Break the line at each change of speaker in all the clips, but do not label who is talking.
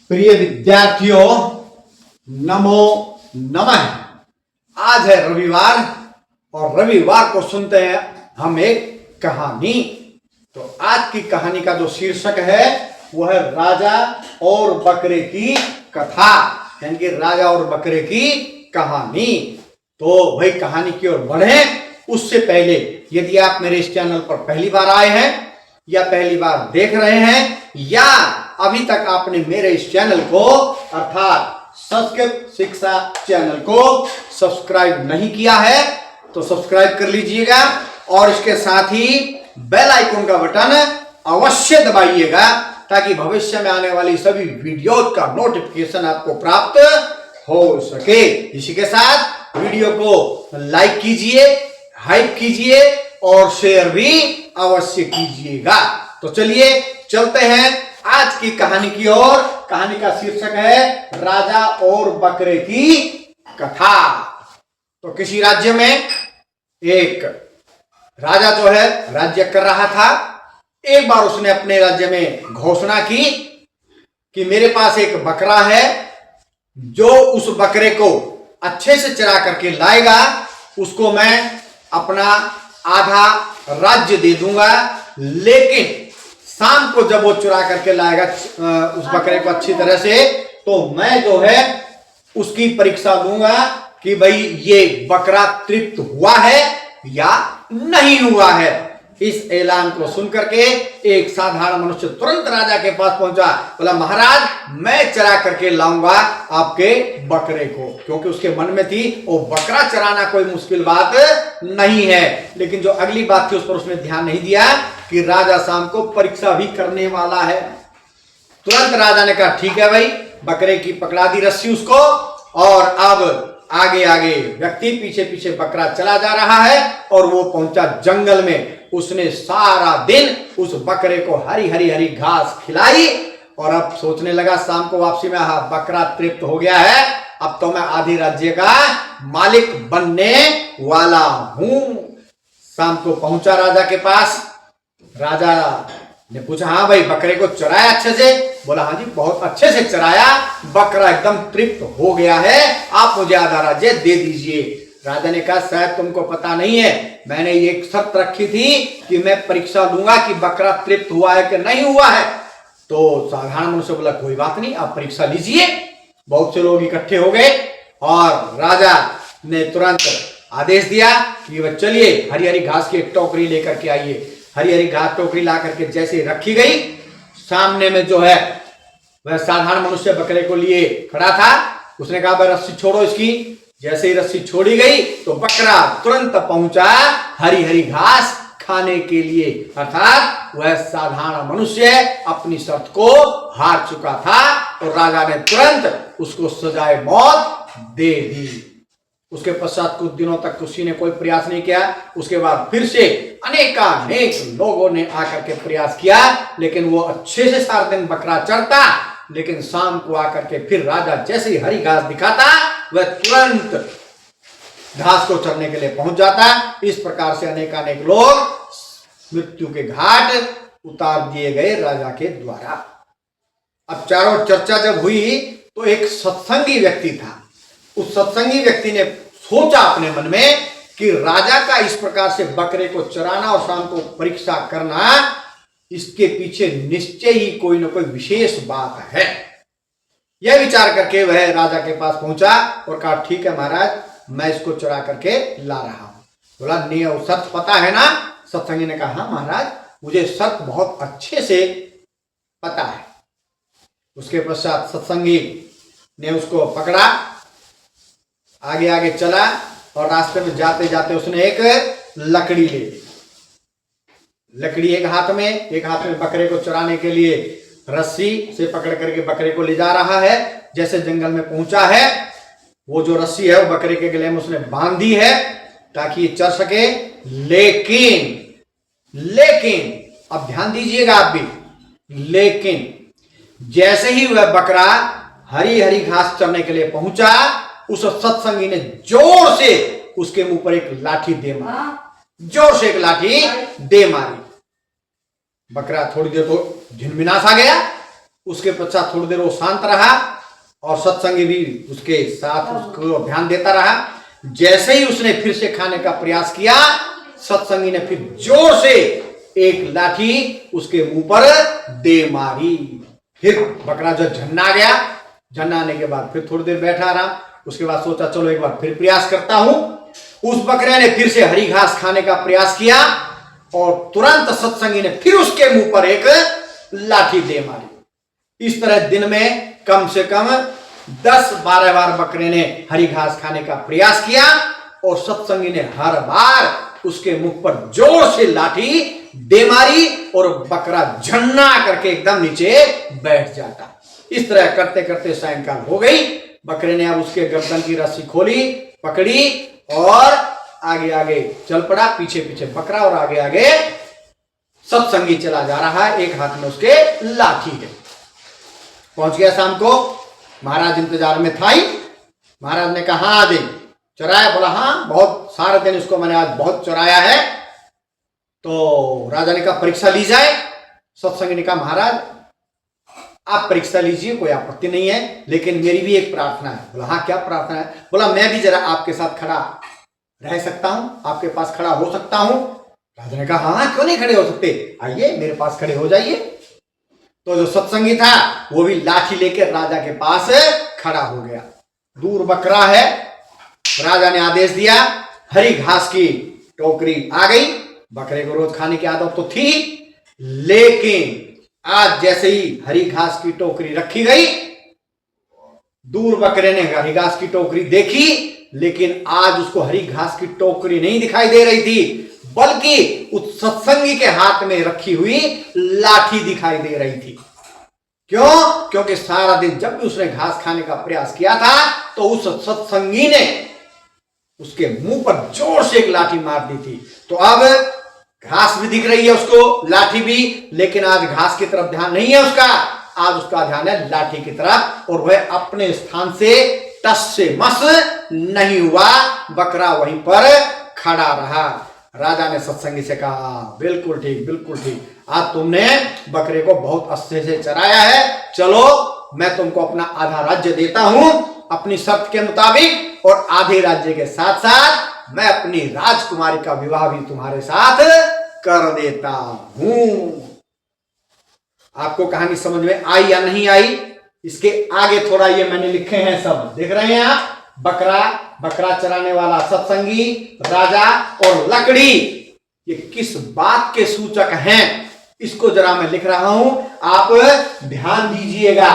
प्रिय विद्यार्थियों, नमो नमः। आज है रविवार और रविवार को सुनते हैं हम एक कहानी। तो आज की कहानी का जो शीर्षक है वो है राजा और बकरे की कथा, यानी कि राजा और बकरे की कहानी। तो भाई कहानी की ओर बढ़े उससे पहले यदि आप मेरे इस चैनल पर पहली बार आए हैं या पहली बार देख रहे हैं या अभी तक आपने मेरे इस चैनल को अर्थात संस्कृत शिक्षा चैनल को सब्सक्राइब नहीं किया है तो सब्सक्राइब कर लीजिएगा और इसके साथ ही बेल आइकन का बटन अवश्य दबाइएगा ताकि भविष्य में आने वाली सभी वीडियोज का नोटिफिकेशन आपको प्राप्त हो सके। इसी के साथ वीडियो को लाइक कीजिए, हाइप कीजिए और शेयर भी अवश्य कीजिएगा। तो चलिए चलते हैं आज की कहानी की ओर। कहानी का शीर्षक है राजा और बकरे की कथा। तो किसी राज्य में एक राजा जो है राज्य कर रहा था। एक बार उसने अपने राज्य में घोषणा की कि मेरे पास एक बकरा है, जो उस बकरे को अच्छे से चरा करके लाएगा उसको मैं अपना आधा राज्य दे दूंगा, लेकिन शाम को जब वो चुरा करके लाएगा उस बकरे को अच्छी तरह से, तो मैं जो है उसकी परीक्षा लूंगा कि भाई ये बकरा तृप्त हुआ है या नहीं हुआ है। इस ऐलान को सुनकर के एक साधारण मनुष्य तुरंत राजा के पास पहुंचा। बोला, महाराज मैं चरा करके लाऊंगा आपके बकरे को, क्योंकि उसके मन में थी वो बकरा चराना कोई मुश्किल बात नहीं है। लेकिन जो अगली बात थी उस पर उसने ध्यान नहीं दिया कि राजा शाम को परीक्षा भी करने वाला है। तुरंत राजा ने कहा ठीक है भाई, बकरे की पकड़ा दी रस्सी उसको और अब आगे आगे व्यक्ति पीछे पीछे बकरा चला जा रहा है और वो पहुंचा जंगल में। उसने सारा दिन उस बकरे को हरी हरी हरी घास खिलाई और अब सोचने लगा शाम को वापसी में बकरा तृप्त हो गया है, अब तो मैं आधी राज्य का मालिक बनने वाला हूं। शाम को पहुंचा राजा के पास। राजा ने पूछा, हाँ भाई बकरे को चराया अच्छे से? बोला, हाँ जी बहुत अच्छे से चराया, बकरा एकदम तृप्त हो गया है, आप मुझे आधा राज्य दे दीजिए। राजा ने कहा, शायद तुमको पता नहीं है, मैंने एक शर्त रखी थी कि मैं परीक्षा लूंगा कि बकरा तृप्त हुआ है कि नहीं हुआ है। तो साधारण मनुष्य बोला, कोई बात नहीं, आप परीक्षा लीजिए। बहुत से लोग इकट्ठे हो गए और राजा ने तुरंत आदेश दिया कि वह चलिए हरी हरी घास की एक टोकरी लेकर के आइए। हरी हरी घास टोकरी ला करके जैसे रखी गई, सामने में जो है वह साधारण मनुष्य बकरे को लिए खड़ा था। उसने कहा, भाई रस्सी छोड़ो इसकी। जैसे ही रस्सी छोड़ी गई तो बकरा तुरंत पहुंचा हरी हरी घास खाने के लिए, अर्थात वह साधारण मनुष्य अपनी शर्त को हार चुका था और राजा ने तुरंत उसको सजाए मौत दे दी। उसके पश्चात कुछ दिनों तक किसी ने कोई प्रयास नहीं किया। उसके बाद फिर से अनेक लोगों ने आकर के प्रयास किया, लेकिन वो अच्छे से सारा दिन बकरा चरता, लेकिन शाम को आकर के फिर राजा जैसे ही हरी घास दिखाता वह तुरंत घास को चरने के लिए पहुंच जाता। इस प्रकार से अनेक लोग मृत्यु के घाट उतार दिए गए राजा के द्वारा। अब चारों चर्चा जब हुई तो एक सत्संगी व्यक्ति था। उस सत्संगी व्यक्ति ने सोचा अपने मन में कि राजा का इस प्रकार से बकरे को चराना और शाम को परीक्षा करना, इसके पीछे निश्चय ही कोई ना कोई विशेष बात है। यह विचार करके वह राजा के पास पहुंचा और कहा, ठीक है महाराज, मैं इसको चुरा करके ला रहा हूं। बोला, नियम शर्त पता है ना? सत्संगी ने कहा, हाँ महाराज, मुझे शर्त बहुत अच्छे से पता है। उसके पश्चात सत्संगी ने उसको पकड़ा, आगे आगे चला और रास्ते में जाते जाते उसने एक लकड़ी ले ली। लकड़ी एक हाथ में बकरे को चराने के लिए रस्सी से पकड़ करके बकरे को ले जा रहा है। जैसे जंगल में पहुंचा है, वो जो रस्सी है वो बकरे के गले में उसने बांध दी है ताकि ये चर सके। लेकिन अब ध्यान दीजिएगा आप भी, लेकिन जैसे ही वह बकरा हरी हरी घास चरने के लिए पहुंचा, उस सत्संगी ने जोर से उसके मुंह पर एक लाठी दे मारी, जोर से एक लाठी दे मारी। बकरा थोड़ी देर को झिनमिना सा गया उसके पश्चात थोड़ी देर वो शांत रहा और सत्संगी भी उसके साथ उसको ध्यान देता रहा। जैसे ही उसने फिर से खाने का प्रयास किया, सत्संगी ने फिर जोर से एक लाठी उसके मुंह पर दे मारी। फिर बकरा जो झन्ना गया, झन्नाने के बाद फिर थोड़ी देर बैठा रहा। उसके बाद सोचा चलो एक बार फिर प्रयास करता हूं। उस बकरे ने फिर से हरी घास खाने का प्रयास किया और तुरंत सत्संगी ने फिर उसके मुंह पर एक लाठी दे मारी। इस तरह दिन में कम से कम 10-12 बार बकरे ने हरी घास खाने का प्रयास किया और सत्संगी ने हर बार उसके मुख पर जोर से लाठी दे मारी और बकरा झन्ना करके एकदम नीचे बैठ जाता। इस तरह करते करते सायंकाल हो गई। बकरे ने अब उसके गर्दन की रस्सी खोली, पकड़ी और आगे आगे चल पड़ा। पीछे पीछे बकरा और आगे आगे सत्संगी चला जा रहा है। एक हाथ में उसके लाठी है। पहुंच गया शाम को। महाराज इंतजार में था ही। महाराज ने कहा हाँ दिन चराया? बोला हाँ, बहुत सारे दिन इसको मैंने आज बहुत चराया है। तो राजा ने कहा परीक्षा ली जाए। सत्संगी ने कहा महाराज आप परीक्षा लीजिए, कोई आपत्ति नहीं है, लेकिन मेरी भी एक प्रार्थना है। बोला हाँ क्या प्रार्थना है? बोला मैं भी जरा आपके साथ खड़ा रह सकता हूं, आपके पास खड़ा हो सकता हूं? राजा ने कहा हाँ क्यों नहीं खड़े हो सकते, आइए मेरे पास खड़े हो जाइए। तो जो सत्संगी था वो भी लाठी लेकर राजा के पास खड़ा हो गया। दूर बकरा है। राजा ने आदेश दिया, हरी घास की टोकरी आ गई। बकरे को रोज खाने की आदत तो थी, लेकिन आज जैसे ही हरी घास की टोकरी रखी गई, दूर बकरे ने हरी घास की टोकरी देखी, लेकिन आज उसको हरी घास की टोकरी नहीं दिखाई दे रही थी, बल्कि उस सत्संगी के हाथ में रखी हुई लाठी दिखाई दे रही थी। क्यों? क्योंकि सारा दिन जब भी उसने घास खाने का प्रयास किया था तो उस सत्संगी ने उसके मुंह पर जोर से एक लाठी मार दी थी। तो अब घास भी दिख रही है उसको, लाठी भी, लेकिन आज घास की तरफ ध्यान नहीं है उसका। आज उसका ध्यान है लाठी की तरफ और वह अपने स्थान से टस से मस नहीं हुआ। बकरा वहीं पर खड़ा रहा। राजा ने सत्संगी से कहा बिल्कुल ठीक, बिल्कुल ठीक, आज तुमने बकरे को बहुत अच्छे से चराया है। चलो मैं तुमको अपना आधा राज्य देता हूं अपनी शर्त के मुताबिक, और आधे राज्य के साथ साथ मैं अपनी राजकुमारी का विवाह भी तुम्हारे साथ कर देता हूं। आपको कहानी समझ में आई या नहीं आई? इसके आगे थोड़ा ये मैंने लिखे हैं, सब देख रहे हैं आप? बकरा, बकरा चराने वाला सत्संगी, राजा और लकड़ी, ये किस बात के सूचक हैं इसको जरा मैं लिख रहा हूं, आप ध्यान दीजिएगा।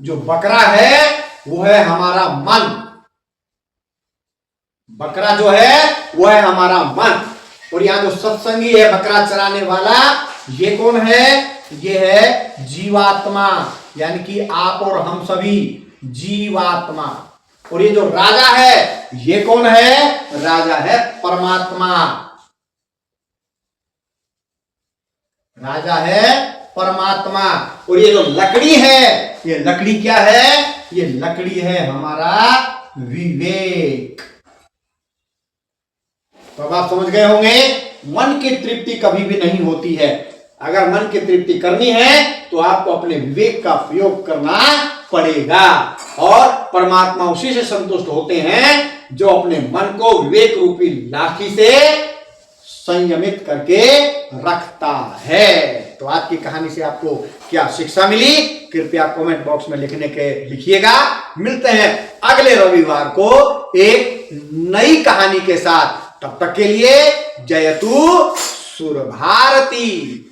जो बकरा है वो है हमारा मन। बकरा जो है वो है हमारा मन, और यहां जो सत्संगी है बकरा चराने वाला, ये कौन है? ये है जीवात्मा, यानी कि आप और हम सभी जीवात्मा। और ये जो राजा है ये कौन है? राजा है परमात्मा। राजा है परमात्मा। और ये जो लकड़ी है, ये लकड़ी क्या है? ये लकड़ी है हमारा विवेक। तो अब आप समझ गए होंगे, मन की तृप्ति कभी भी नहीं होती है। अगर मन की तृप्ति करनी है तो आपको अपने विवेक का प्रयोग करना पड़ेगा, और परमात्मा उसी से संतुष्ट होते हैं जो अपने मन को विवेक रूपी लाठी से संयमित करके रखता है। तो आज की कहानी से आपको क्या शिक्षा मिली, कृपया कमेंट बॉक्स में लिखिएगा। मिलते हैं अगले रविवार को एक नई कहानी के साथ। तब तक के लिए जयतु सुर भारती।